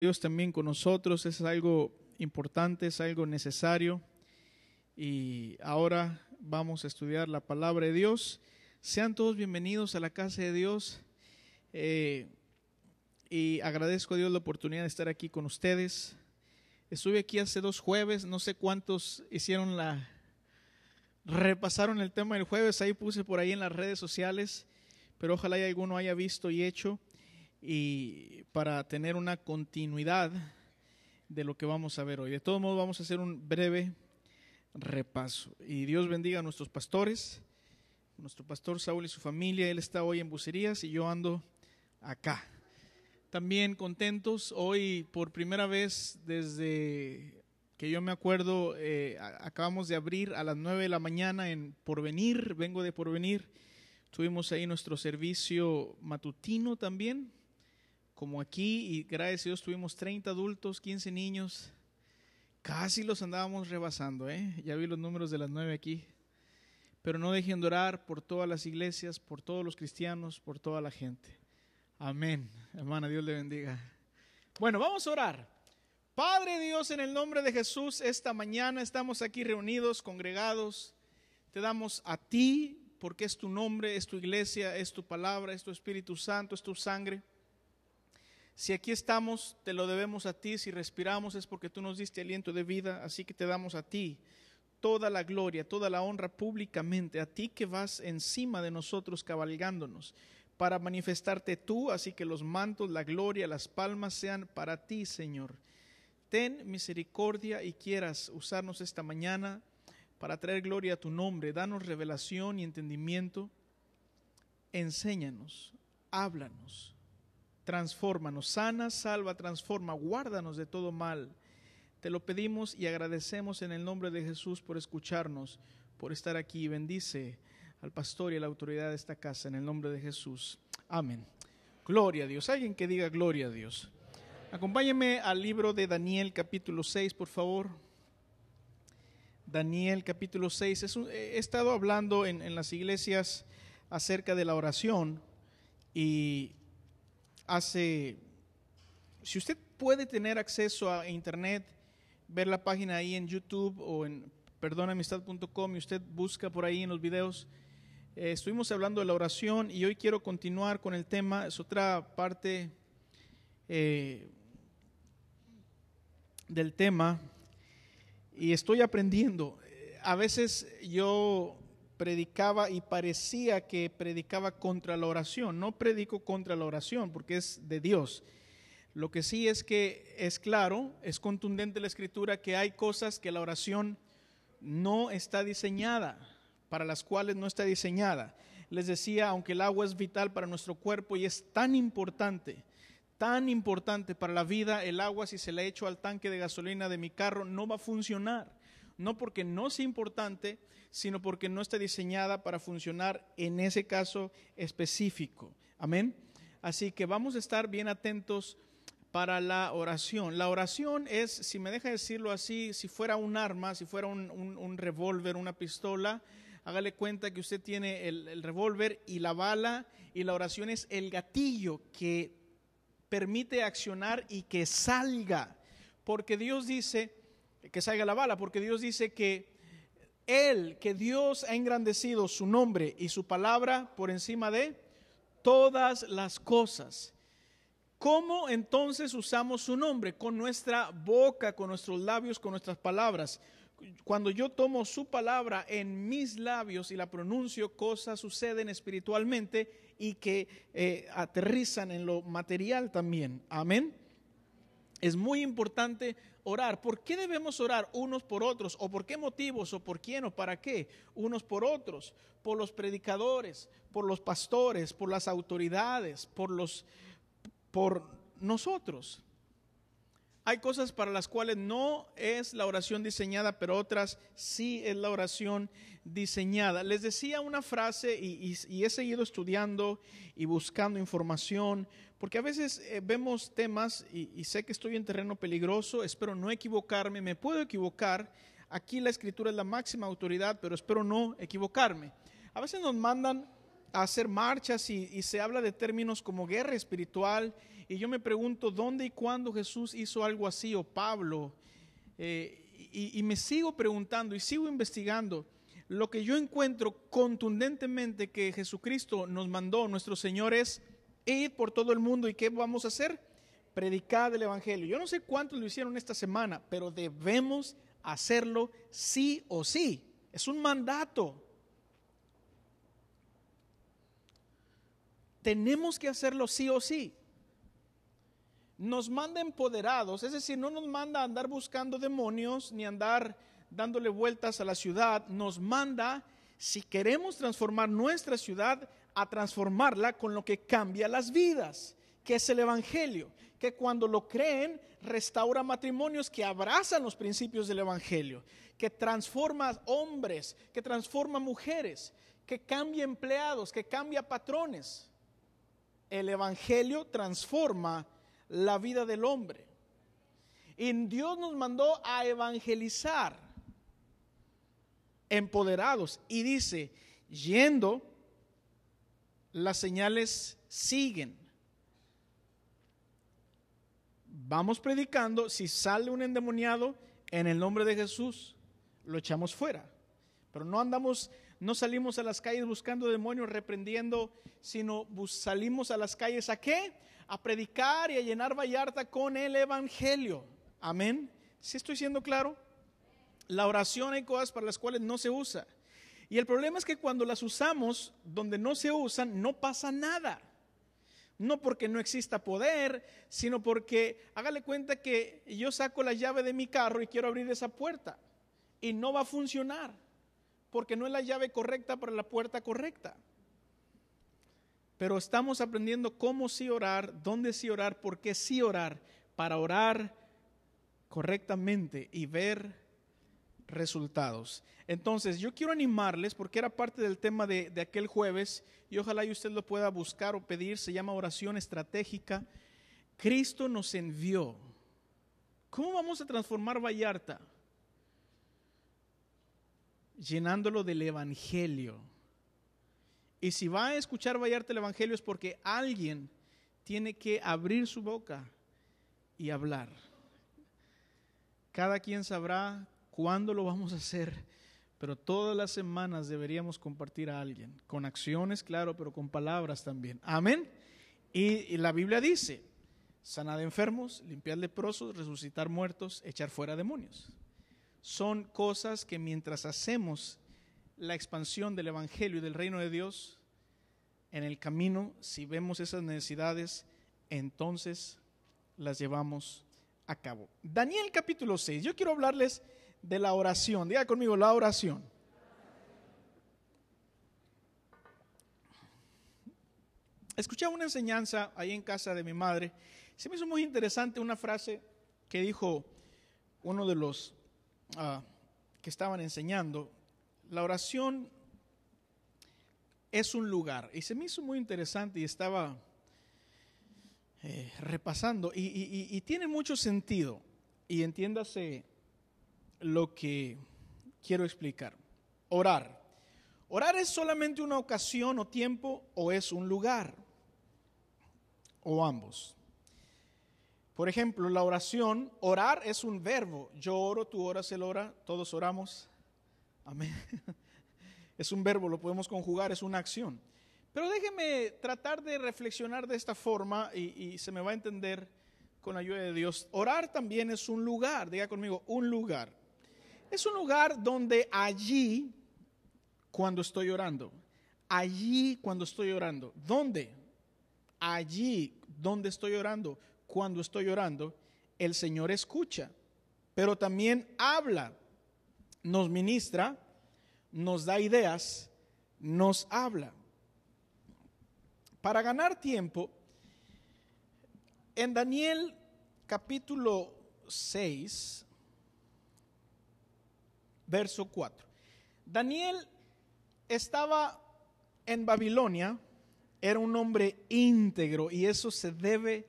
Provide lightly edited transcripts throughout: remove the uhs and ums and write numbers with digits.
Dios también con nosotros es algo importante, es algo necesario. Y ahora vamos a estudiar la palabra de Dios. Sean todos bienvenidos a la casa de Dios. Y agradezco a Dios la oportunidad de estar aquí con ustedes. Estuve aquí hace 2 jueves, no sé cuántos repasaron el tema del jueves, ahí puse por ahí en las redes sociales, pero ojalá y alguno haya visto y hecho, y para tener una continuidad de lo que vamos a ver hoy. De todos modos vamos a hacer un breve repaso. Y Dios bendiga a nuestros pastores, nuestro pastor Saúl y su familia. Él está hoy en Bucerías y yo ando acá. También contentos, hoy por primera vez desde que yo me acuerdo, acabamos de abrir a las 9 de la mañana en Porvenir, vengo de Porvenir. Tuvimos ahí nuestro servicio matutino también, como aquí, y gracias a Dios tuvimos 30 adultos, 15 niños, casi los andábamos rebasando, ya vi los números de las 9 aquí, pero no dejen de orar por todas las iglesias, por todos los cristianos, por toda la gente. Amén. Hermana, Dios le bendiga. Bueno, vamos a orar. Padre Dios, en el nombre de Jesús, esta mañana estamos aquí reunidos, congregados. Te damos a ti, porque es tu nombre, es tu iglesia, es tu palabra, es tu Espíritu Santo, es tu sangre. Si aquí estamos, te lo debemos a ti. Si respiramos es porque tú nos diste aliento de vida, así que te damos a ti toda la gloria, toda la honra públicamente, a ti que vas encima de nosotros cabalgándonos para manifestarte tú, así que los mantos, la gloria, las palmas sean para ti, Señor. Ten misericordia y quieras usarnos esta mañana para traer gloria a tu nombre. Danos revelación y entendimiento. Enséñanos, háblanos, transfórmanos, sana, salva, transforma, guárdanos de todo mal. Te lo pedimos y agradecemos en el nombre de Jesús por escucharnos, por estar aquí. Bendice al pastor y a la autoridad de esta casa en el nombre de Jesús. Amén. Gloria a Dios. Alguien que diga gloria a Dios. Acompáñenme al libro de Daniel capítulo 6, por favor. Daniel capítulo 6. He estado hablando en las iglesias acerca de la oración y si usted puede tener acceso a internet, ver la página ahí en YouTube o en perdonamistad.com y usted busca por ahí en los videos. Estuvimos hablando de la oración y hoy quiero continuar con el tema. Es otra parte del tema y estoy aprendiendo. A veces yo predicaba y parecía que predicaba contra la oración. No predico contra la oración porque es de Dios. Lo que sí es que es claro, es contundente la Escritura que hay cosas que la oración no está diseñada, para las cuales no está diseñada. Les decía, aunque el agua es vital para nuestro cuerpo y es tan importante para la vida, el agua, si se la echo al tanque de gasolina de mi carro, no va a funcionar. No porque no sea importante, sino porque no está diseñada para funcionar en ese caso específico. Amén. Así que vamos a estar bien atentos para la oración. La oración es, si me deja decirlo así, si fuera un arma, si fuera un revólver, una pistola, hágale cuenta que usted tiene el revólver y la bala, y la oración es el gatillo que permite accionar y que salga, porque Dios dice, que salga la bala, porque Dios dice que Dios ha engrandecido su nombre y su palabra por encima de todas las cosas. ¿Cómo entonces usamos su nombre? Con nuestra boca, con nuestros labios, con nuestras palabras. Cuando yo tomo su palabra en mis labios y la pronuncio, cosas suceden espiritualmente y que aterrizan en lo material también. Amén. Es muy importante orar. ¿Por qué debemos orar unos por otros? ¿O por qué motivos? ¿O por quién? ¿O para qué? Unos por otros. Por los predicadores, por los pastores, por las autoridades, por nosotros. Hay cosas para las cuales no es la oración diseñada, pero otras sí es la oración diseñada. Les decía una frase y he seguido estudiando y buscando información, porque a veces vemos temas y sé que estoy en terreno peligroso, espero no equivocarme, me puedo equivocar. Aquí la Escritura es la máxima autoridad, pero espero no equivocarme. A veces nos mandan a hacer marchas y se habla de términos como guerra espiritual, y yo me pregunto dónde y cuándo Jesús hizo algo así, o Pablo, y me sigo preguntando y sigo investigando. Lo que yo encuentro contundentemente que Jesucristo nos mandó, nuestro Señor, es ir por todo el mundo. ¿Y qué vamos a hacer? Predicar el Evangelio. Yo no sé cuántos lo hicieron esta semana, pero debemos hacerlo sí o sí. Es un mandato. Tenemos que hacerlo sí o sí. Nos manda empoderados, es decir, no nos manda a andar buscando demonios ni andar dándole vueltas a la ciudad. Nos manda, si queremos transformar nuestra ciudad, a transformarla con lo que cambia las vidas, que es el Evangelio, que cuando lo creen restaura matrimonios que abrazan los principios del Evangelio, que transforma hombres, que transforma mujeres, que cambia empleados, que cambia patrones. El Evangelio transforma la vida del hombre. Y Dios nos mandó a evangelizar empoderados, y dice, yendo, las señales siguen. Vamos predicando. Si sale un endemoniado, en el nombre de Jesús lo echamos fuera. Pero no salimos a las calles buscando demonios, reprendiendo, sino salimos a las calles ¿a qué? A predicar y a llenar Vallarta con el Evangelio. Amén. ¿Sí estoy siendo claro? La oración, hay cosas para las cuales no se usa. Y el problema es que cuando las usamos donde no se usan, no pasa nada. No porque no exista poder, sino porque hágale cuenta que yo saco la llave de mi carro y quiero abrir esa puerta, y no va a funcionar, porque no es la llave correcta para la puerta correcta. Pero estamos aprendiendo cómo sí orar, dónde sí orar, por qué sí orar, para orar correctamente y ver resultados. Entonces yo quiero animarles, porque era parte del tema de aquel jueves, y ojalá y usted lo pueda buscar o pedir. Se llama oración estratégica. Cristo nos envió. ¿Cómo vamos a transformar Vallarta? Llenándolo del Evangelio. Y si va a escuchar Vallarta el Evangelio, es porque alguien tiene que abrir su boca y hablar. Cada quien sabrá cuándo lo vamos a hacer, pero todas las semanas deberíamos compartir a alguien, con acciones, claro, pero con palabras también. Amén. Y la Biblia dice, sanar enfermos, limpiar leprosos, resucitar muertos, echar fuera demonios. Son cosas que mientras hacemos la expansión del Evangelio y del reino de Dios, en el camino, si vemos esas necesidades, entonces las llevamos a cabo. Daniel capítulo 6, yo quiero hablarles de la oración. Diga conmigo, la oración. Escuché una enseñanza ahí en casa de mi madre. Se me hizo muy interesante una frase que dijo uno de los que estaban enseñando. La oración es un lugar. Y se me hizo muy interesante y estaba repasando. Y tiene mucho sentido. Y entiéndase lo que quiero explicar. Orar. ¿Orar es solamente una ocasión o tiempo, o es un lugar? O ambos. Por ejemplo, la oración, orar es un verbo. Yo oro, tú oras, él ora, todos oramos. Amén. Es un verbo, lo podemos conjugar, es una acción. Pero déjeme tratar de reflexionar de esta forma y se me va a entender con la ayuda de Dios. Orar también es un lugar, diga conmigo, un lugar. Es un lugar donde allí, cuando estoy orando, allí cuando estoy orando, ¿dónde? Allí donde estoy orando, cuando estoy orando, el Señor escucha, pero también habla, nos ministra, nos da ideas, nos habla. Para ganar tiempo, en Daniel capítulo 6, verso 4. Daniel estaba en Babilonia, era un hombre íntegro, y eso se debe,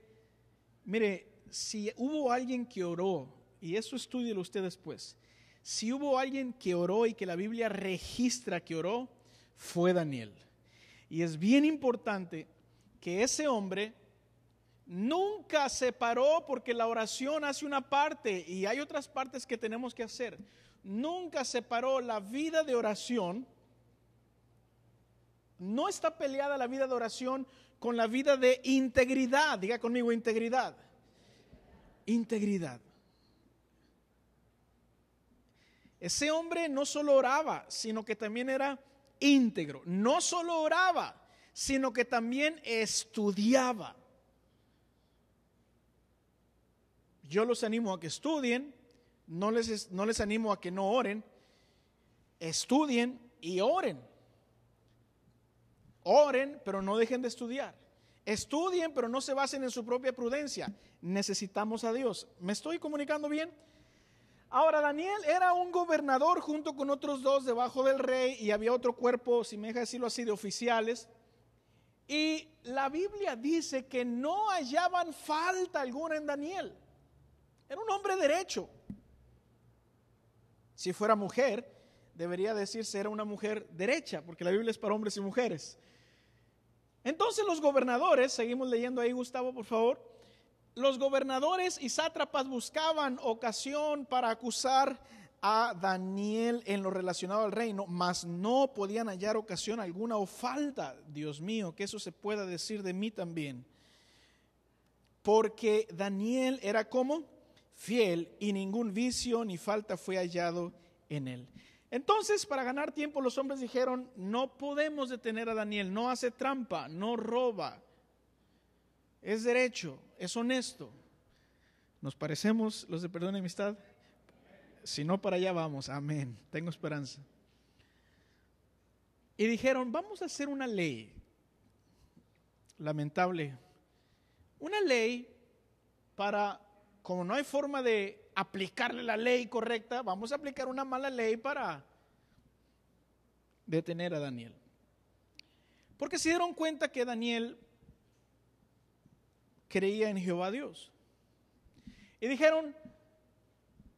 mire, si hubo alguien que oró, y eso estúdielo usted después, si hubo alguien que oró y que la Biblia registra que oró, fue Daniel. Y es bien importante que ese hombre nunca se paró, porque la oración hace una parte y hay otras partes que tenemos que hacer. Nunca separó la vida de oración. No está peleada la vida de oración con la vida de integridad. Diga conmigo, integridad. Integridad. Ese hombre no solo oraba, sino que también era íntegro. No solo oraba, sino que también estudiaba. Yo los animo a que estudien, no les animo a que no oren. Estudien y oren. Oren, pero no dejen de estudiar. Estudien, pero no se basen en su propia prudencia. Necesitamos a Dios. ¿Me estoy comunicando bien? Ahora, Daniel era un gobernador junto con otros dos debajo del rey, y había otro cuerpo, si me deja decirlo así, de oficiales. Y la Biblia dice que no hallaban falta alguna en Daniel. Era un hombre derecho. Si fuera mujer, debería decirse era una mujer derecha, porque la Biblia es para hombres y mujeres. Entonces los gobernadores, seguimos leyendo ahí, Gustavo, por favor. Los gobernadores y sátrapas buscaban ocasión para acusar a Daniel en lo relacionado al reino, mas no podían hallar ocasión alguna o falta. Dios mío, que eso se pueda decir de mí también. Porque Daniel era como fiel, y ningún vicio ni falta fue hallado en él. Entonces, para ganar tiempo, los hombres dijeron: no podemos detener a Daniel, no hace trampa, no roba, es derecho, es honesto. ¿Nos parecemos los de Perdón y Amistad? Si no, para allá vamos, amén, tengo esperanza. Y dijeron: vamos a hacer una ley, lamentable, una ley para, como no hay forma de aplicarle la ley correcta, vamos a aplicar una mala ley para detener a Daniel. Porque se dieron cuenta que Daniel creía en Jehová Dios. Y dijeron: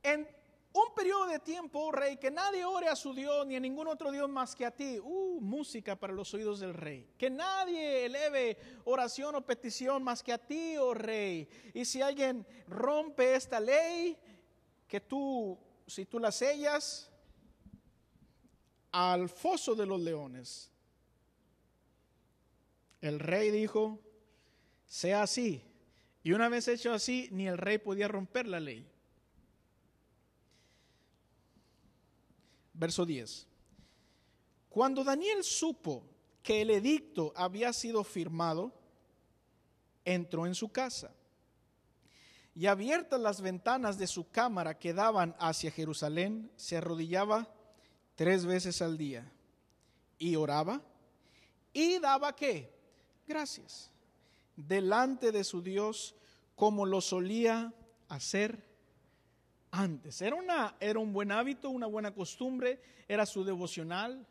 en un periodo de tiempo, oh rey, que nadie ore a su Dios ni a ningún otro Dios más que a ti. Música para los oídos del rey. Que nadie eleve oración o petición más que a ti, oh rey. Y si alguien rompe esta ley, que tú, si tú la sellas, al foso de los leones. El rey dijo: sea así. Y una vez hecho así, ni el rey podía romper la ley. Verso 10. Cuando Daniel supo que el edicto había sido firmado, entró en su casa, y abiertas las ventanas de su cámara que daban hacia Jerusalén, se arrodillaba 3 veces al día, y oraba, y daba ¿qué? Gracias, delante de su Dios, como lo solía hacer antes. Era un buen hábito, una buena costumbre, era su devocional,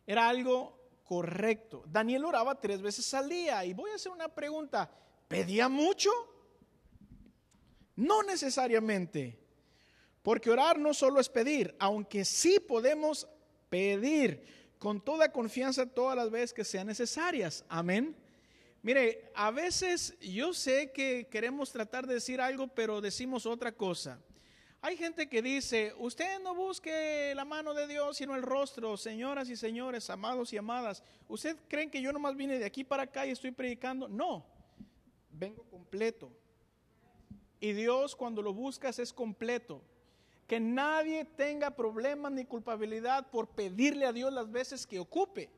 era algo correcto. Daniel oraba 3 veces al día. Y voy a hacer una pregunta: ¿pedía mucho? No necesariamente, porque orar no solo es pedir, aunque sí podemos pedir con toda confianza todas las veces que sean necesarias. Amén. Mire, a veces yo sé que queremos tratar de decir algo, pero decimos otra cosa. Hay gente que dice: usted no busque la mano de Dios, sino el rostro. Señoras y señores, amados y amadas, ¿usted creen que yo nomás vine de aquí para acá y estoy predicando? No, vengo completo. Y Dios, cuando lo buscas, es completo. Que nadie tenga problemas ni culpabilidad por pedirle a Dios las veces que ocupe.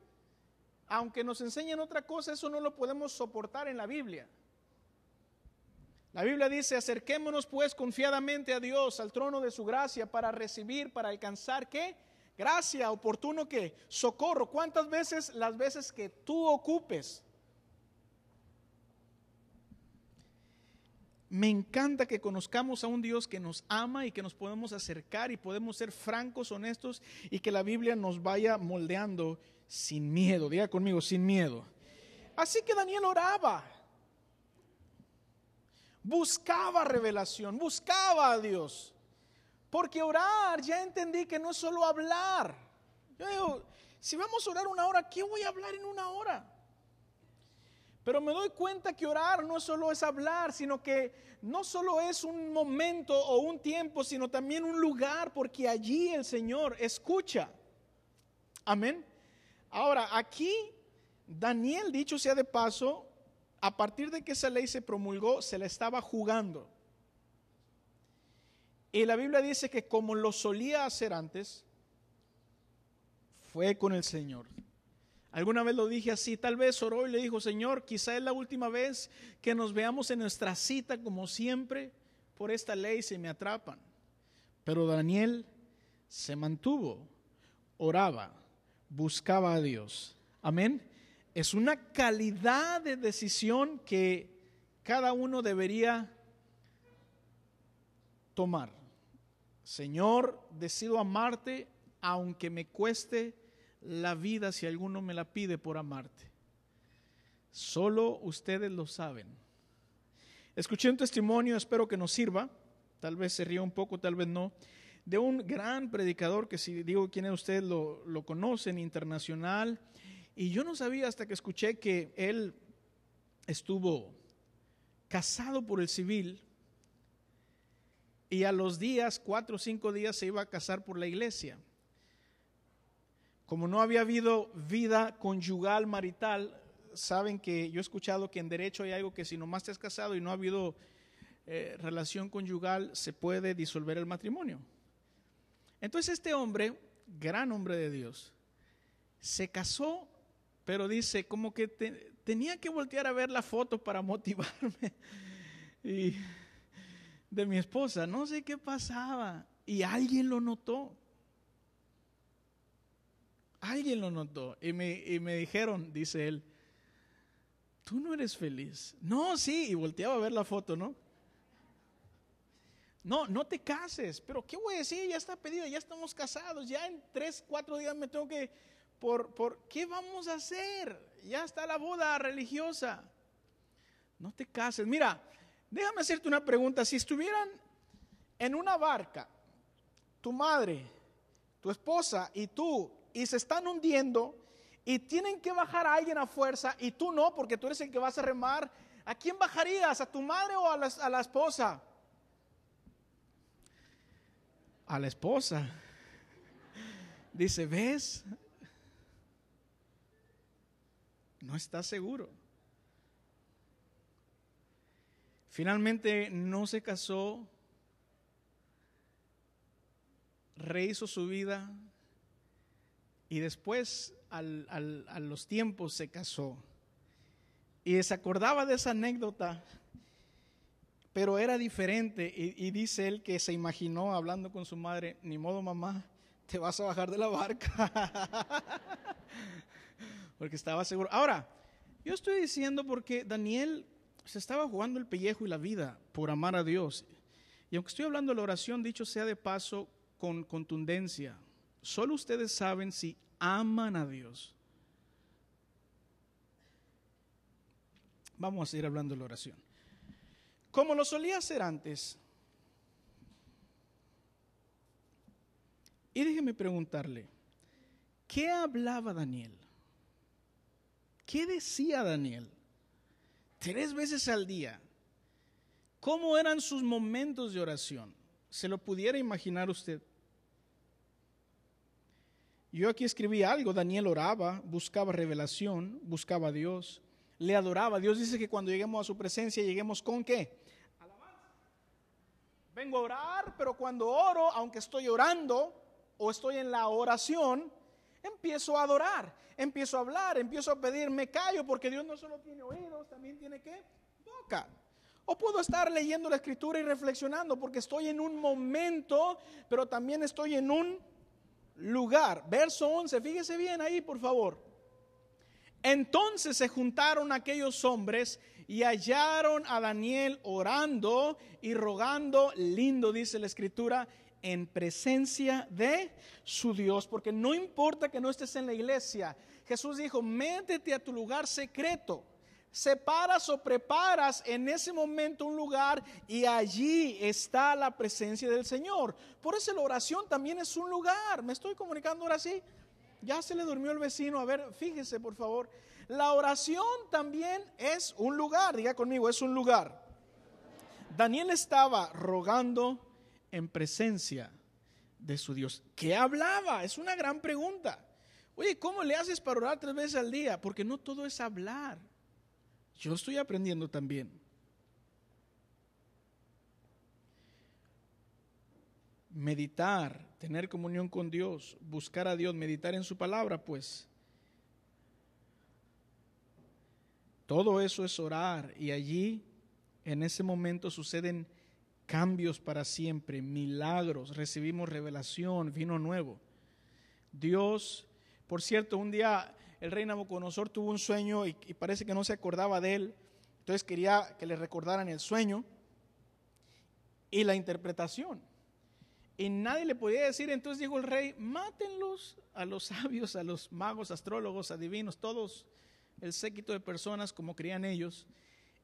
Aunque nos enseñen otra cosa, eso no lo podemos soportar en la Biblia. La Biblia dice: acerquémonos pues confiadamente a Dios, al trono de su gracia, para recibir, para alcanzar ¿qué? Gracia, oportuno ¿qué? Socorro. ¿Cuántas veces? Las veces que tú ocupes. Me encanta que conozcamos a un Dios que nos ama y que nos podemos acercar y podemos ser francos, honestos, y que la Biblia nos vaya moldeando sin miedo. Diga conmigo, sin miedo. Así que Daniel oraba, buscaba revelación, buscaba a Dios. Porque orar, ya entendí que no es solo hablar. Yo digo, si vamos a orar 1 hora, ¿qué voy a hablar en 1 hora? Pero me doy cuenta que orar no solo es hablar, sino que no solo es un momento o un tiempo, sino también un lugar, porque allí el Señor escucha. Amén. Ahora, aquí Daniel, dicho sea de paso, a partir de que esa ley se promulgó, se la estaba jugando. Y la Biblia dice que como lo solía hacer antes, fue con el Señor. Alguna vez lo dije así, tal vez oró y le dijo: Señor, quizá es la última vez que nos veamos en nuestra cita como siempre, por esta ley se me atrapan. Pero Daniel se mantuvo, oraba, buscaba a Dios. Amén. Es una calidad de decisión que cada uno debería tomar. Señor, decido amarte aunque me cueste la vida si alguno me la pide por amarte. Solo ustedes lo saben. Escuché un testimonio, espero que nos sirva, tal vez se ría un poco, tal vez no, de un gran predicador que, si digo quién es, ustedes lo conocen, internacional, y yo no sabía hasta que escuché que él estuvo casado por el civil y a los días, 4 o 5 días, se iba a casar por la iglesia. Como no había habido vida conyugal marital, saben que yo he escuchado que en derecho hay algo que si nomás te has casado y no ha habido relación conyugal, se puede disolver el matrimonio. Entonces este hombre, gran hombre de Dios, se casó, pero dice como que tenía que voltear a ver la foto para motivarme y de mi esposa, no sé qué pasaba, y alguien lo notó. Alguien lo notó y me dijeron, dice él, tú no eres feliz. No, sí, y volteaba a ver la foto, ¿no? No te cases, pero ¿qué voy a decir? Ya está pedido, ya estamos casados, ya en 3, 4 días me tengo que, ¿qué vamos a hacer? Ya está la boda religiosa. No te cases. Mira, déjame hacerte una pregunta. Si estuvieran en una barca, tu madre, tu esposa y tú, y se están hundiendo y tienen que bajar a alguien a fuerza y tú no, porque tú eres el que vas a remar, ¿a quién bajarías? ¿A tu madre o a la esposa? A la esposa. Dice, ¿ves? No estás seguro. Finalmente no se casó, rehizo su vida. Y después, a los tiempos, se casó. Y se acordaba de esa anécdota, pero era diferente. Y dice él que se imaginó hablando con su madre: ni modo, mamá, te vas a bajar de la barca. Porque estaba seguro. Ahora, yo estoy diciendo porque Daniel se estaba jugando el pellejo y la vida por amar a Dios. Y aunque estoy hablando de la oración, dicho sea de paso, con contundencia, solo ustedes saben si aman a Dios. Vamos a seguir hablando de la oración. Como lo solía hacer antes. Y déjeme preguntarle, ¿qué hablaba Daniel? ¿Qué decía Daniel? 3 veces al día. ¿Cómo eran sus momentos de oración? ¿Se lo pudiera imaginar usted? Yo aquí escribí algo. Daniel oraba, buscaba revelación, buscaba a Dios, le adoraba. Dios dice que cuando lleguemos a su presencia, lleguemos ¿con qué? Alabanza. Vengo a orar, pero cuando oro, aunque estoy orando o estoy en la oración, empiezo a adorar, empiezo a hablar, empiezo a pedir, me callo, porque Dios no solo tiene oídos, también tiene ¿qué? Boca. O puedo estar leyendo la escritura y reflexionando, porque estoy en un momento, pero también estoy en un lugar. Verso 11, fíjese bien ahí, por favor. Entonces se juntaron aquellos hombres y hallaron a Daniel orando y rogando, lindo dice la escritura, en presencia de su Dios, porque no importa que no estés en la iglesia. Jesús dijo, métete a tu lugar secreto, separas o preparas en ese momento un lugar y allí está la presencia del Señor. Por eso la oración también es un lugar. ¿Me estoy comunicando ahora sí? Ya se le durmió el vecino. A ver, fíjese por favor. La oración también es un lugar. Diga conmigo, es un lugar. Daniel estaba rogando en presencia de su Dios. ¿Qué hablaba? Es una gran pregunta. Oye, ¿cómo le haces para orar 3 veces al día? Porque no todo es hablar. Yo estoy aprendiendo también. Meditar, tener comunión con Dios, buscar a Dios, meditar en su palabra, pues. Todo eso es orar, y allí, en ese momento, suceden cambios para siempre, milagros, recibimos revelación, vino nuevo. Dios, por cierto, un día el rey Nabucodonosor tuvo un sueño y parece que no se acordaba de él, entonces quería que le recordaran el sueño y la interpretación. Y nadie le podía decir, entonces dijo el rey, mátenlos a los sabios, a los magos, astrólogos, adivinos, todos el séquito de personas como creían ellos.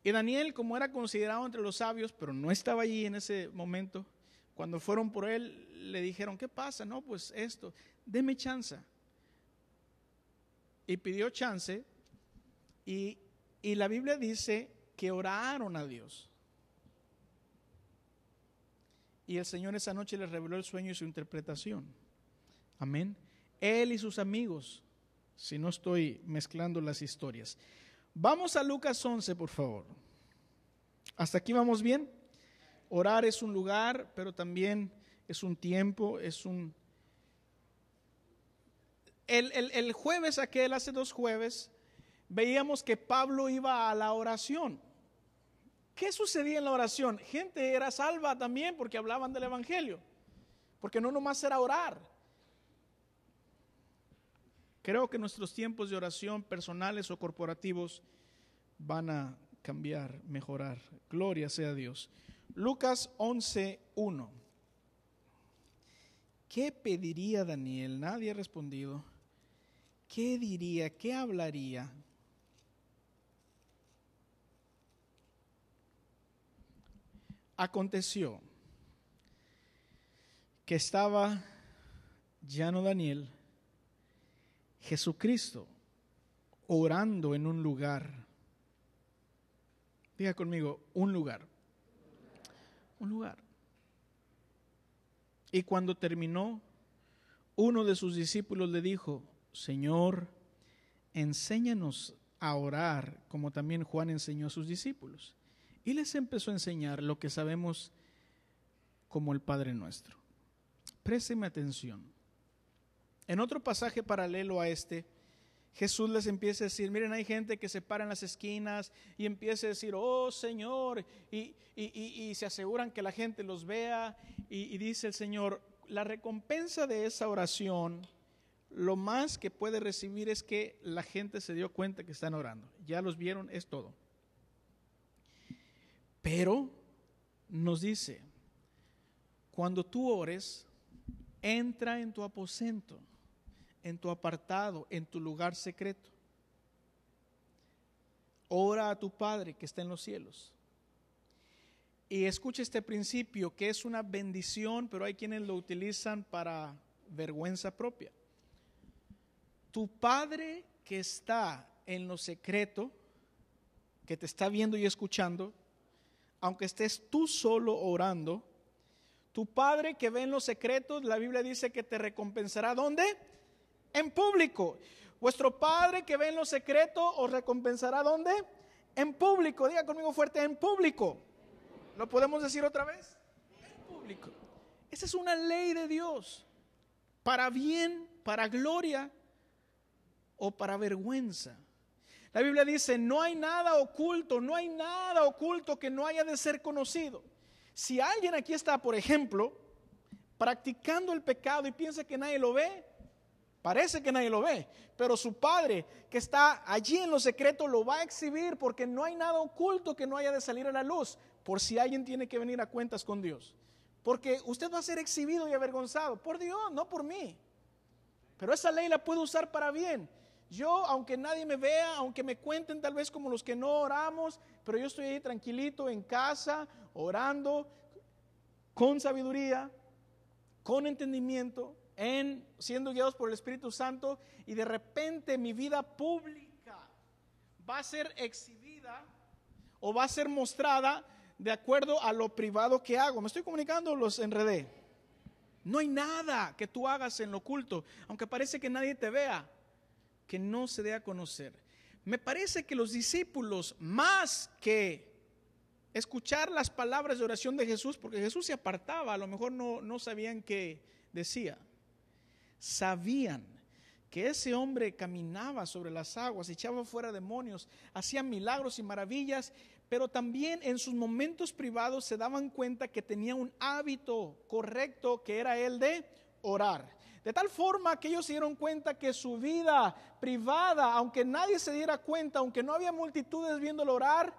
Y Daniel, como era considerado entre los sabios, pero no estaba allí en ese momento, cuando fueron por él, le dijeron, ¿qué pasa? No, pues esto, deme chance. Y pidió chance, y la Biblia dice que oraron a Dios. Y el Señor esa noche les reveló el sueño y su interpretación. Amén. Él y sus amigos, si no estoy mezclando las historias. Vamos a Lucas 11, por favor. ¿Hasta aquí vamos bien? Orar es un lugar, pero también es un tiempo, es un... El jueves aquel, hace 2 jueves, veíamos que Pablo iba a la oración. ¿Qué sucedía en la oración? Gente era salva también porque hablaban del evangelio, porque no nomás era orar. Creo que nuestros tiempos de oración personales o corporativos van a cambiar, mejorar. Gloria sea a Dios. Lucas 11:1. ¿Qué pediría Daniel? Nadie ha respondido. ¿Qué diría? ¿Qué hablaría? Aconteció que estaba ya no Daniel, Jesucristo, orando en un lugar. Diga conmigo, un lugar. Un lugar. Y cuando terminó, uno de sus discípulos le dijo, Señor, enséñanos a orar como también Juan enseñó a sus discípulos. Y les empezó a enseñar lo que sabemos como el Padre Nuestro. Présteme atención. En otro pasaje paralelo a este, Jesús les empieza a decir, miren, hay gente que se para en las esquinas y empieza a decir, oh Señor, y se aseguran que la gente los vea, y dice el Señor, la recompensa de esa oración, lo más que puede recibir es que la gente se dio cuenta que están orando. Ya los vieron, es todo. Pero nos dice, cuando tú ores, entra en tu aposento, en tu apartado, en tu lugar secreto. Ora a tu Padre que está en los cielos. Y escucha este principio que es una bendición, pero hay quienes lo utilizan para vergüenza propia. Tu Padre que está en lo secreto, que te está viendo y escuchando, aunque estés tú solo orando, tu Padre que ve en los secretos, la Biblia dice que te recompensará. ¿Dónde? En público. Vuestro Padre que ve en los secretos os recompensará. ¿Dónde? En público. Diga conmigo fuerte, en público. ¿Lo podemos decir otra vez? En público. Esa es una ley de Dios. Para bien, para gloria o para vergüenza. La Biblia dice, no hay nada oculto que no haya de ser conocido. Si alguien aquí está, por ejemplo, practicando el pecado y piensa que nadie lo ve, parece que nadie lo ve, pero su Padre que está allí en lo secreto lo va a exhibir, porque no hay nada oculto que no haya de salir a la luz, por si alguien tiene que venir a cuentas con Dios. Porque usted va a ser exhibido y avergonzado por Dios, no por mí. Pero esa ley la puedo usar para bien. Yo, aunque nadie me vea, aunque me cuenten tal vez como los que no oramos, pero yo estoy ahí tranquilito en casa, orando, con sabiduría, con entendimiento, siendo guiados por el Espíritu Santo, y de repente mi vida pública va a ser exhibida o va a ser mostrada de acuerdo a lo privado que hago. ¿Me estoy comunicando o los enredé? No hay nada que tú hagas en lo oculto, aunque parece que nadie te vea, que no se dé a conocer. Me parece que los discípulos, más que escuchar las palabras de oración de Jesús, porque Jesús se apartaba, a lo mejor no sabían qué decía, sabían que ese hombre caminaba sobre las aguas, echaba fuera demonios, hacía milagros y maravillas, pero también en sus momentos privados se daban cuenta que tenía un hábito correcto, que era el de orar. De tal forma que ellos se dieron cuenta que su vida privada, aunque nadie se diera cuenta, aunque no había multitudes viéndolo orar,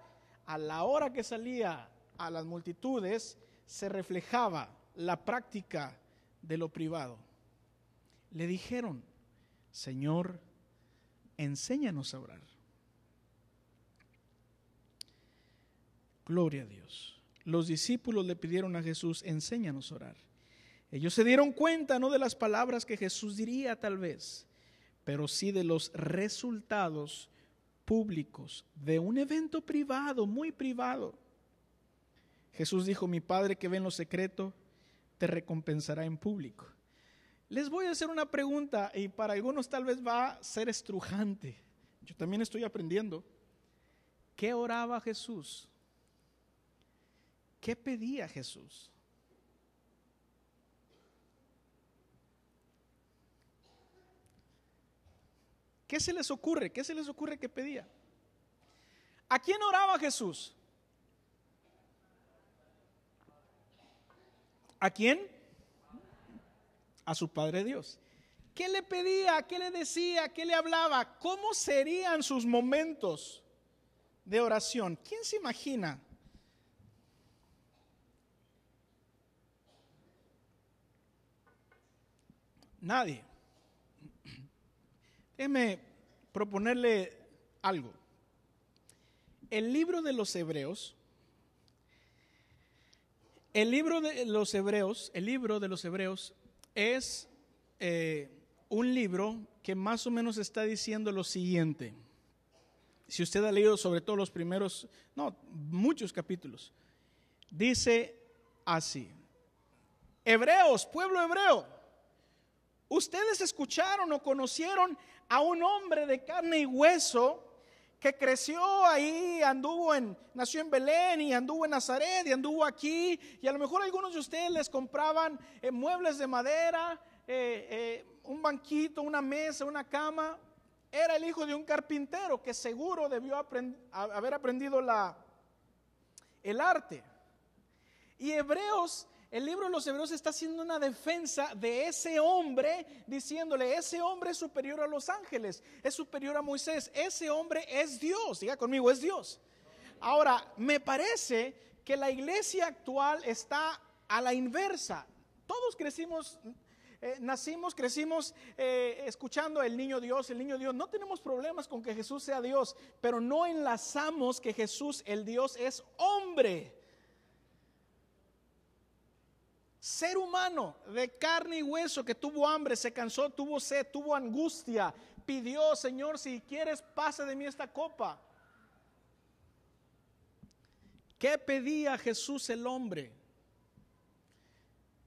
a la hora que salía a las multitudes se reflejaba la práctica de lo privado. Le dijeron: Señor, enséñanos a orar. Gloria a Dios. Los discípulos le pidieron a Jesús: enséñanos a orar. Ellos se dieron cuenta no de las palabras que Jesús diría tal vez, pero sí de los resultados públicos de un evento privado, muy privado. Jesús dijo: mi Padre que ve en lo secreto te recompensará en público. Les voy a hacer una pregunta y para algunos tal vez va a ser estrujante. Yo también estoy aprendiendo. ¿Qué oraba Jesús? ¿Qué pedía Jesús? ¿Qué se les ocurre? ¿Qué se les ocurre que pedía? ¿A quién oraba Jesús? ¿A quién? A su Padre Dios. ¿Qué le pedía? ¿Qué le decía? ¿Qué le hablaba? ¿Cómo serían sus momentos de oración? ¿Quién se imagina? Nadie. Déjeme proponerle algo. El libro de los Hebreos, es un libro que más o menos está diciendo lo siguiente. Si usted ha leído sobre todo los primeros, muchos capítulos, dice así: Hebreos, pueblo hebreo, ustedes escucharon o conocieron a un hombre de carne y hueso que creció ahí, nació en Belén y anduvo en Nazaret y anduvo aquí, y a lo mejor algunos de ustedes les compraban muebles de madera, un banquito, una mesa, una cama. Era el hijo de un carpintero que seguro debió haber aprendido el arte. Y el libro de los Hebreos está haciendo una defensa de ese hombre, diciéndole: ese hombre es superior a los ángeles, es superior a Moisés, ese hombre es Dios. Diga conmigo, es Dios. Ahora, me parece que la iglesia actual está a la inversa. Todos crecimos escuchando el niño Dios, el niño Dios. No tenemos problemas con que Jesús sea Dios, pero no enlazamos que Jesús, el Dios, es hombre. Ser humano de carne y hueso que tuvo hambre, se cansó, tuvo sed, tuvo angustia, pidió: Señor, si quieres, pase de mí esta copa. ¿Qué pedía Jesús el hombre?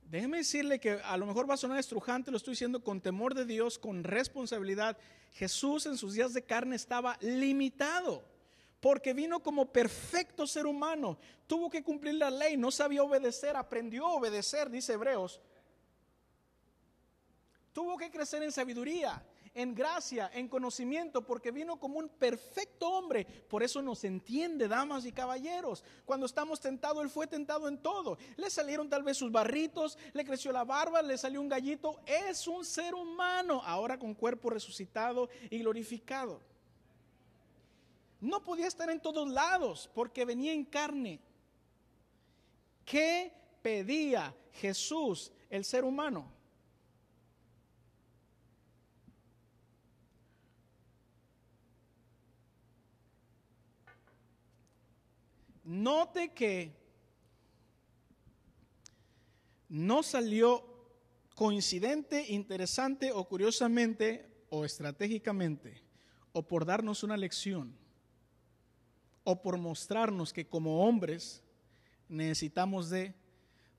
Déjeme decirle que a lo mejor va a sonar estrujante, lo estoy diciendo con temor de Dios, con responsabilidad. Jesús en sus días de carne estaba limitado, porque vino como perfecto ser humano, tuvo que cumplir la ley, no sabía obedecer, aprendió a obedecer, dice Hebreos. Tuvo que crecer en sabiduría, en gracia, en conocimiento, porque vino como un perfecto hombre. Por eso nos entiende, damas y caballeros. Cuando estamos tentados, Él fue tentado en todo. Le salieron tal vez sus barritos, le creció la barba, le salió un gallito. Es un ser humano, ahora con cuerpo resucitado y glorificado. No podía estar en todos lados porque venía en carne. ¿Qué pedía Jesús, el ser humano? Note que no salió coincidente, interesante o curiosamente o estratégicamente o por darnos una lección. o por mostrarnos que como hombres necesitamos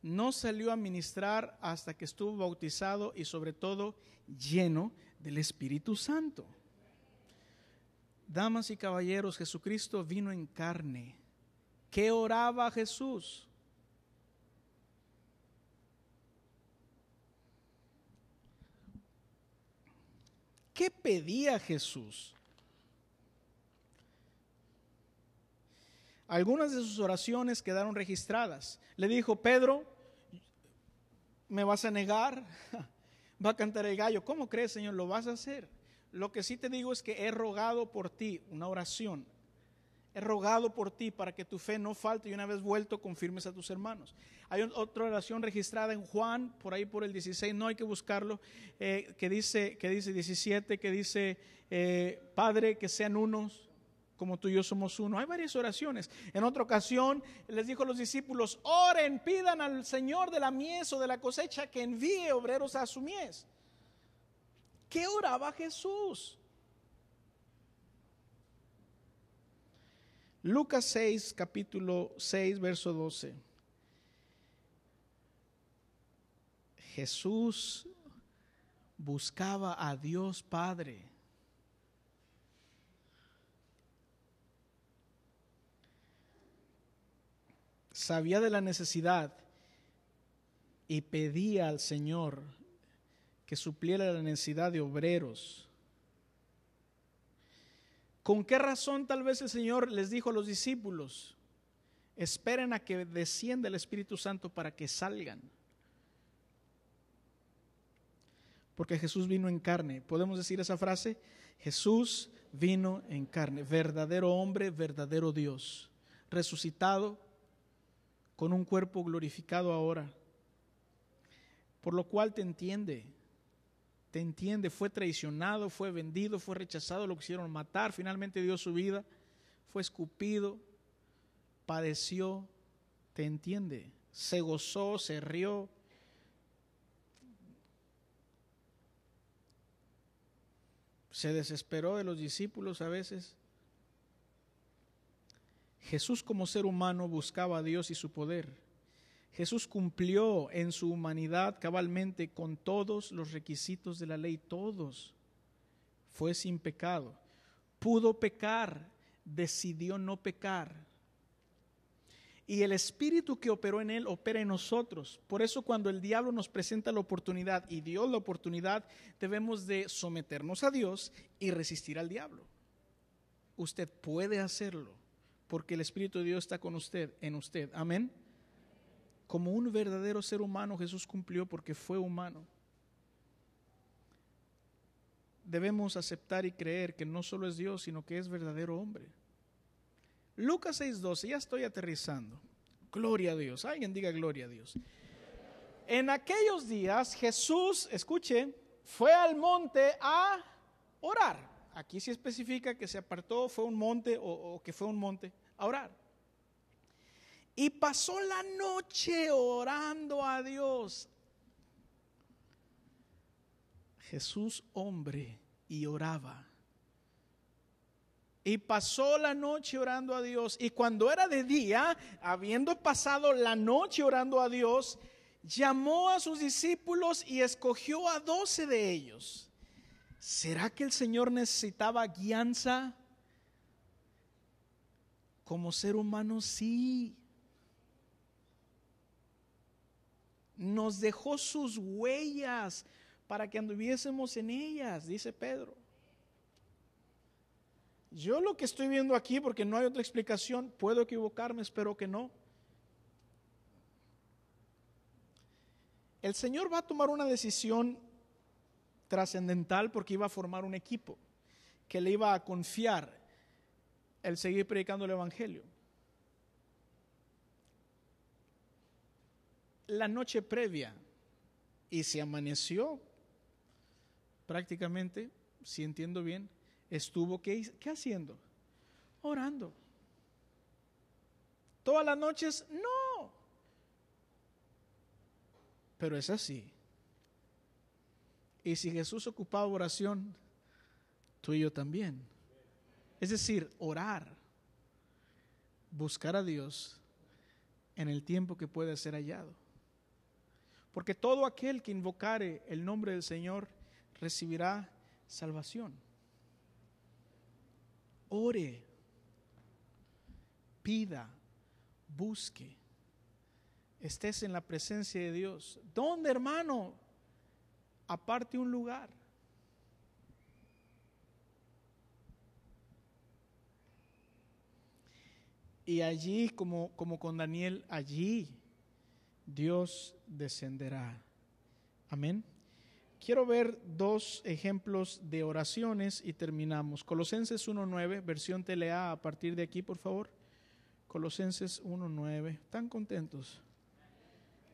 no salió a ministrar hasta que estuvo bautizado y sobre todo lleno del Espíritu Santo. Damas y caballeros, Jesucristo vino en carne. ¿Qué oraba Jesús? ¿Qué pedía Jesús? Algunas de sus oraciones quedaron registradas. Le dijo: Pedro, ¿me vas a negar? Va a cantar el gallo. ¿Cómo crees, Señor? Lo vas a hacer. Lo que sí te digo es que he rogado por ti, una oración. He rogado por ti para que tu fe no falte y una vez vuelto confirmes a tus hermanos. Hay otra oración registrada en Juan, por ahí por el 16, no hay que buscarlo, que dice 17, que dice, Padre, que sean unos como tú y yo somos uno. Hay varias oraciones. En otra ocasión les dijo a los discípulos: oren, pidan al Señor de la mies o de la cosecha que envíe obreros a su mies. ¿Qué oraba Jesús? Lucas 6, capítulo 6, verso 12. Jesús buscaba a Dios Padre. Sabía de la necesidad y pedía al Señor que supliera la necesidad de obreros. ¿Con qué razón tal vez el Señor les dijo a los discípulos: esperen a que descienda el Espíritu Santo para que salgan? Porque Jesús vino en carne. ¿Podemos decir esa frase? Jesús vino en carne, verdadero hombre, verdadero Dios, resucitado con un cuerpo glorificado ahora. Por lo cual te entiende, fue traicionado, fue vendido, fue rechazado, lo quisieron matar, finalmente dio su vida, fue escupido, padeció, te entiende, se gozó, se rió. Se desesperó de los discípulos a veces. Jesús como ser humano buscaba a Dios y su poder. Jesús cumplió en su humanidad cabalmente con todos los requisitos de la ley, todos. Fue sin pecado. Pudo pecar, decidió no pecar. Y el Espíritu que operó en él opera en nosotros. Por eso cuando el diablo nos presenta la oportunidad y Dios la oportunidad, debemos de someternos a Dios y resistir al diablo. Usted puede hacerlo porque el Espíritu de Dios está con usted, en usted. Amén. Como un verdadero ser humano, Jesús cumplió porque fue humano. Debemos aceptar y creer que no solo es Dios, sino que es verdadero hombre. Lucas 6:12, ya estoy aterrizando. Gloria a Dios. Alguien diga gloria a Dios. En aquellos días Jesús, escuche, fue al monte a orar. Aquí sí especifica que se apartó, fue un monte o que fue un monte a orar. Y pasó la noche orando a Dios. Jesús, hombre, y oraba. Y pasó la noche orando a Dios. Y cuando era de día, habiendo pasado la noche orando a Dios, llamó a sus discípulos y escogió a 12 de ellos. ¿Será que el Señor necesitaba guianza? Como ser humano, sí. Nos dejó sus huellas para que anduviésemos en ellas, dice Pedro. Yo lo que estoy viendo aquí, porque no hay otra explicación, puedo equivocarme, espero que no. El Señor va a tomar una decisión trascendental porque iba a formar un equipo que le iba a confiar el seguir predicando el Evangelio. La noche previa, y se amaneció prácticamente, si entiendo bien, estuvo ¿qué haciendo? Orando. Todas las noches, no. Pero es así. Y si Jesús ocupaba oración, tú y yo también. Es decir, orar. buscar a Dios en el tiempo que puede ser hallado. Porque todo aquel que invocare el nombre del Señor recibirá salvación. Ore, pida, busque, estés en la presencia de Dios. ¿Dónde, hermano? Aparte un lugar. Y allí, como con Daniel, allí Dios descenderá. Amén. Quiero ver dos ejemplos de oraciones y terminamos. Colosenses 1:9, versión TLA, a partir de aquí, por favor. Colosenses 1:9. ¿Están contentos?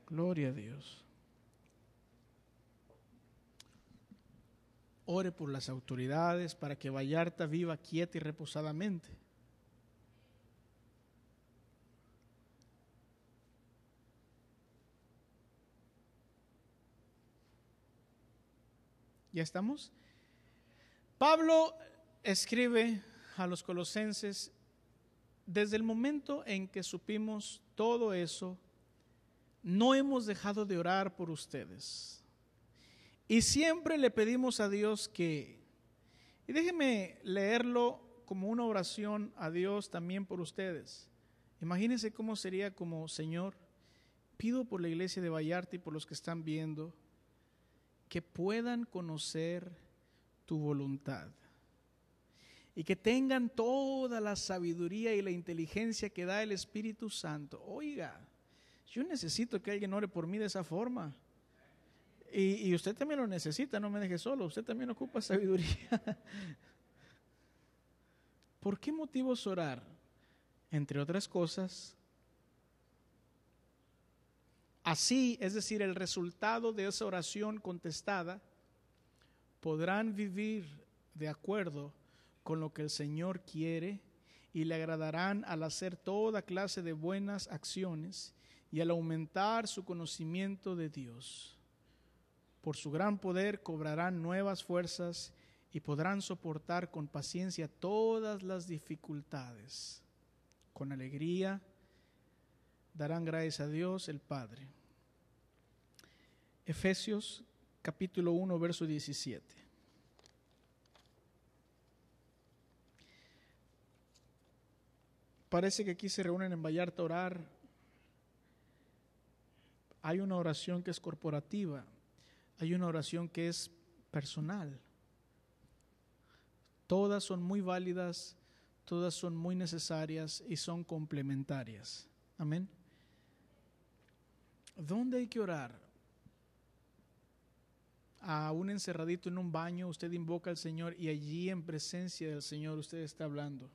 Gloria a Dios. Ore por las autoridades para que Vallarta viva quieta y reposadamente. ¿Ya estamos? Pablo escribe a los colosenses: desde el momento en que supimos todo eso, no hemos dejado de orar por ustedes. Y siempre le pedimos a Dios que, y déjenme leerlo como una oración a Dios también por ustedes. Imagínense cómo sería como: Señor, pido por la iglesia de Vallarta y por los que están viendo, que puedan conocer tu voluntad y que tengan toda la sabiduría y la inteligencia que da el Espíritu Santo. Oiga, yo necesito que alguien ore por mí de esa forma. Y usted también lo necesita, no me deje solo, usted también ocupa sabiduría. ¿Por qué motivos orar? Entre otras cosas, así, es decir, el resultado de esa oración contestada, podrán vivir de acuerdo con lo que el Señor quiere y le agradarán al hacer toda clase de buenas acciones y al aumentar su conocimiento de Dios. Por su gran poder cobrarán nuevas fuerzas y podrán soportar con paciencia todas las dificultades. Con alegría darán gracias a Dios el Padre. Efesios capítulo 1, verso 17. Parece que aquí se reúnen en Vallarta a orar. Hay una oración que es corporativa, hay una oración que es personal. Todas son muy válidas, todas son muy necesarias y son complementarias. Amén. ¿Dónde hay que orar? A un encerradito en un baño, usted invoca al Señor y allí en presencia del Señor usted está hablando.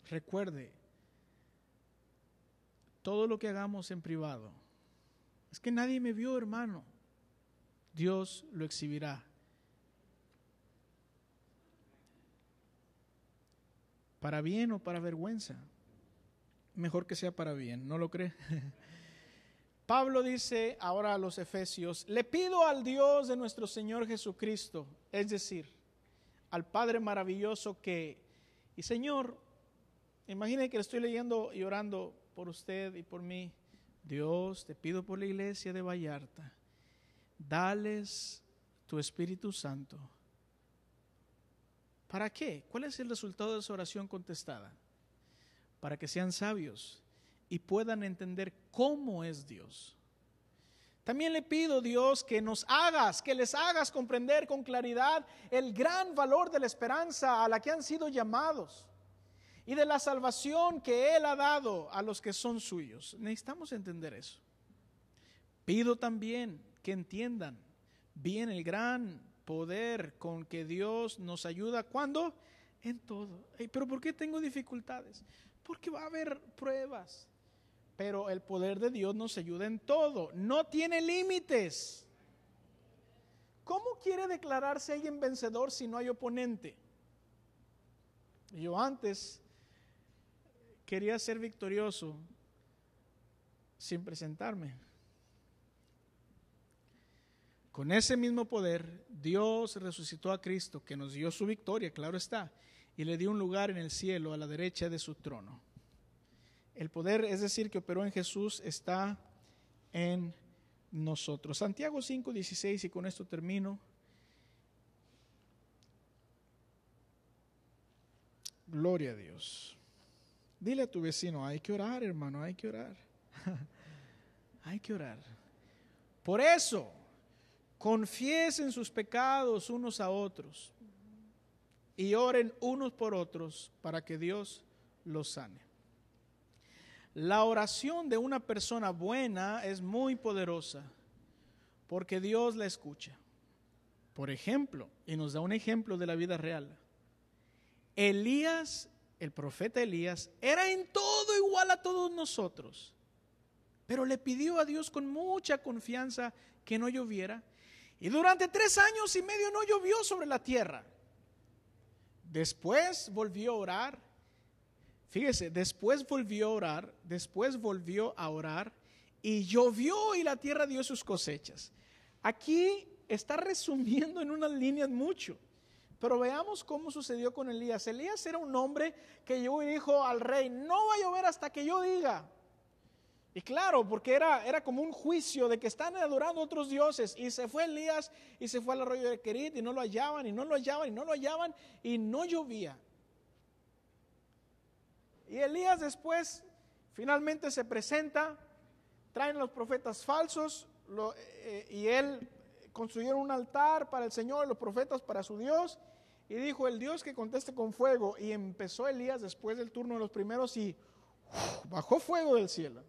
Recuerde, todo lo que hagamos en privado, es que nadie me vio, hermano, Dios lo exhibirá. Para bien o para vergüenza. Mejor que sea para bien, ¿no lo cree? Pablo dice ahora a los Efesios: le pido al Dios de nuestro Señor Jesucristo, es decir, al Padre maravilloso y Señor, imagine que le estoy leyendo y orando por usted y por mí. Dios, te pido por la iglesia de Vallarta, dales tu Espíritu Santo. ¿Para qué? ¿Cuál es el resultado de esa oración contestada? Para que sean sabios y puedan entender cómo es Dios. También le pido, Dios, que les hagas comprender con claridad el gran valor de la esperanza a la que han sido llamados y de la salvación que Él ha dado a los que son suyos. Necesitamos entender eso. Pido también que entiendan bien el gran poder con que Dios nos ayuda. ¿Cuándo? En todo. ¿Pero por qué tengo dificultades? Porque va a haber pruebas. Pero el poder de Dios nos ayuda en todo. No tiene límites. ¿Cómo quiere declararse alguien vencedor si no hay oponente? Yo antes quería ser victorioso sin presentarme. Con ese mismo poder, Dios resucitó a Cristo, que nos dio su victoria, claro está. y le dio un lugar en el cielo a la derecha de su trono. El poder, es decir, que operó en Jesús, está en nosotros. Santiago 5:16, y con esto termino. Gloria a Dios. Dile a tu vecino, hay que orar, hermano, hay que orar. Hay que orar. Por eso, confiesen sus pecados unos a otros y oren unos por otros para que Dios los sane. La oración de una persona buena es muy poderosa porque Dios la escucha. Por ejemplo, y nos da un ejemplo de la vida real. Elías, el profeta Elías, era en todo igual a todos nosotros, pero le pidió a Dios con mucha confianza que no lloviera, y durante 3 años y medio no llovió sobre la tierra. Después volvió a orar, fíjese, después volvió a orar, y llovió y la tierra dio sus cosechas. Aquí está resumiendo en unas líneas mucho. Pero veamos cómo sucedió con Elías. Elías era un hombre que llegó y dijo al rey, no va a llover hasta que yo diga. Y claro, porque era como un juicio de que están adorando a otros dioses. Y se fue Elías y se fue al arroyo de Querit y no lo hallaban, y no lo hallaban, y no lo hallaban, y no llovía. Y Elías después finalmente se presenta, traen los profetas falsos, y él construyeron un altar para el Señor, los profetas para su Dios, y dijo, el Dios que conteste con fuego. Y empezó Elías después del turno de los primeros y bajó fuego del cielo.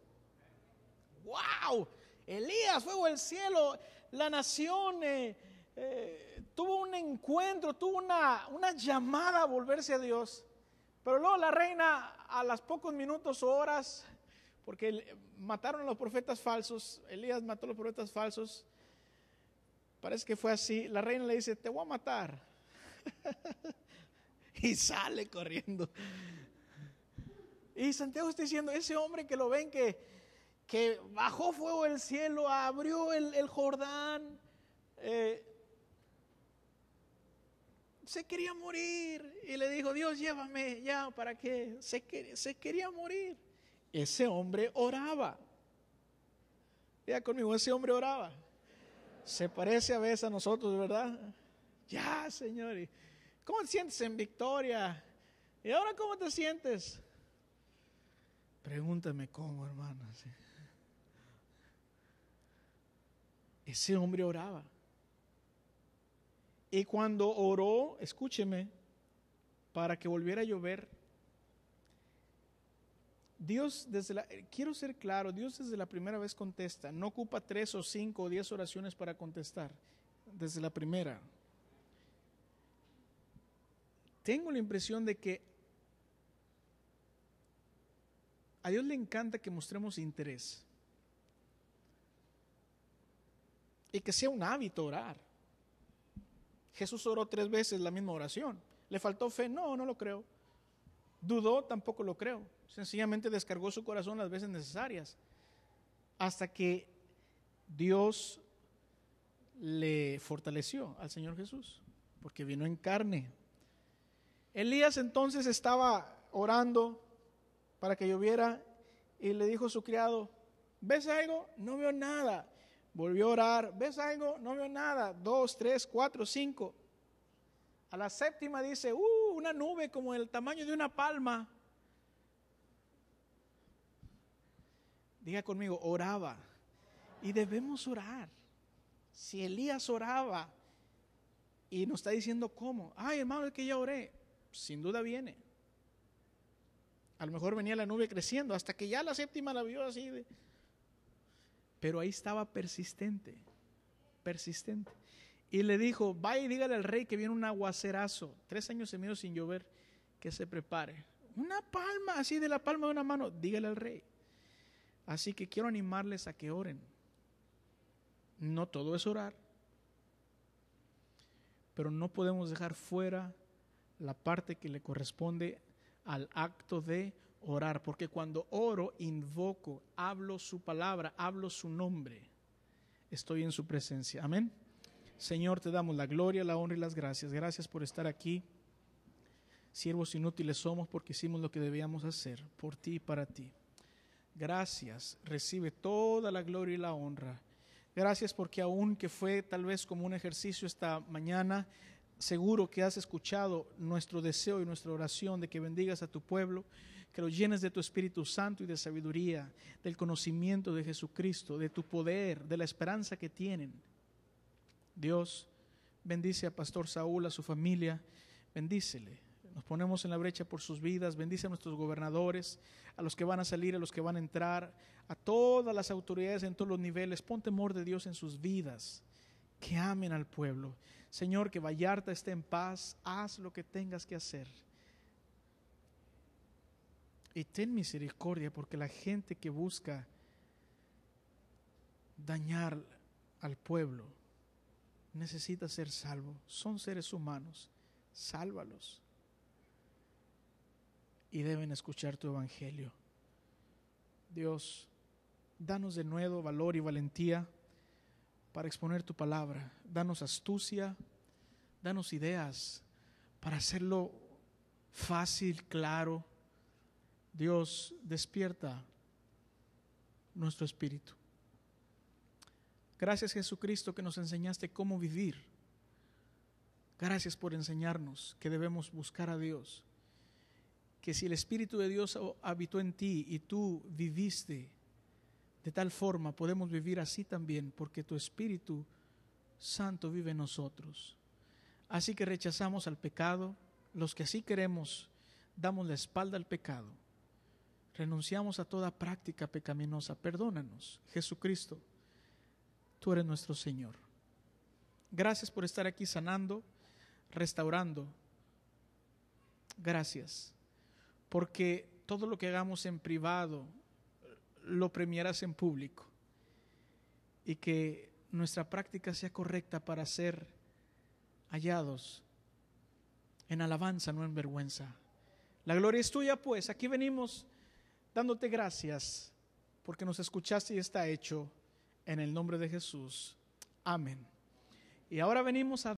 ¡Wow! Elías, fuego del cielo. La nación tuvo un encuentro, tuvo una llamada a volverse a Dios. Pero luego la reina, a los pocos minutos o horas, porque mataron a los profetas falsos, Elías mató a los profetas falsos, parece que fue así, la reina le dice, te voy a matar. Y sale corriendo. Y Santiago está diciendo, ese hombre que lo ven que bajó fuego del cielo, abrió el Jordán, se quería morir y le dijo, Dios, llévame ya, ¿para qué? Se quería morir. Ese hombre oraba. Ya conmigo, ese hombre oraba. Se parece a veces a nosotros, ¿verdad? Ya, Señor. ¿Cómo te sientes en victoria? ¿Y ahora cómo te sientes? Pregúntame cómo, hermano. Ese hombre oraba. Y cuando oró, escúcheme, para que volviera a llover, Dios quiero ser claro, Dios desde la primera vez contesta, no ocupa 3 o 5 o 10 oraciones para contestar, desde la primera. Tengo la impresión de que a Dios le encanta que mostremos interés y que sea un hábito orar. Jesús oró 3 veces la misma oración. ¿Le faltó fe? No, no lo creo. ¿Dudó? Tampoco lo creo. Sencillamente descargó su corazón las veces necesarias hasta que Dios le fortaleció al Señor Jesús, porque vino en carne. Elías entonces estaba orando para que lloviera y le dijo a su criado, ¿ves algo? No veo nada. Volvió a orar, ¿ves algo? No veo nada. 2, 3, 4, 5. A la 7ª dice, una nube como el tamaño de una palma. Diga conmigo, oraba. Y debemos orar. Si Elías oraba y nos está diciendo cómo, ay hermano, es que ya oré, sin duda viene. A lo mejor venía la nube creciendo hasta que ya la 7ª la vio así. Pero ahí estaba persistente. Y le dijo, vaya y dígale al rey que viene un aguacerazo, 3 años y medio sin llover, que se prepare. Una palma, así de la palma de una mano, dígale al rey. Así que quiero animarles a que oren. No todo es orar, pero no podemos dejar fuera la parte que le corresponde al acto de orar, porque cuando oro, invoco, hablo su palabra, hablo su nombre, estoy en su presencia. Amén. Señor, te damos la gloria, la honra y las gracias. Gracias por estar aquí. Siervos inútiles somos porque hicimos lo que debíamos hacer, por ti y para ti. Gracias, recibe toda la gloria y la honra. Gracias porque aun que fue tal vez como un ejercicio esta mañana, seguro que has escuchado nuestro deseo y nuestra oración de que bendigas a tu pueblo, que lo llenes de tu Espíritu Santo y de sabiduría, del conocimiento de Jesucristo, de tu poder, de la esperanza que tienen. Dios, bendice a Pastor Saúl, a su familia, bendícele. Nos ponemos en la brecha por sus vidas. Bendice a nuestros gobernadores, a los que van a salir, a los que van a entrar, a todas las autoridades en todos los niveles. Pon temor de Dios en sus vidas, que amen al pueblo. Señor, que Vallarta esté en paz. Haz lo que tengas que hacer. Y ten misericordia, porque la gente que busca dañar al pueblo necesita ser salvo. Son seres humanos. Sálvalos. Y deben escuchar tu evangelio. Dios, danos de nuevo valor y valentía para exponer tu palabra. Danos astucia, danos ideas para hacerlo fácil, claro. Dios, despierta nuestro espíritu. Gracias, Jesucristo, que nos enseñaste cómo vivir. Gracias por enseñarnos que debemos buscar a Dios. Que si el Espíritu de Dios habitó en ti y tú viviste de tal forma, podemos vivir así también, porque tu Espíritu Santo vive en nosotros. Así que rechazamos al pecado. Los que así queremos, damos la espalda al pecado. Renunciamos a toda práctica pecaminosa. Perdónanos, Jesucristo. Tú eres nuestro Señor. Gracias por estar aquí sanando, restaurando. Gracias. Porque todo lo que hagamos en privado lo premiarás en público, y que nuestra práctica sea correcta para ser hallados en alabanza, no en vergüenza. La gloria es tuya, pues. Aquí venimos dándote gracias porque nos escuchaste y está hecho en el nombre de Jesús. Amén. Y ahora venimos a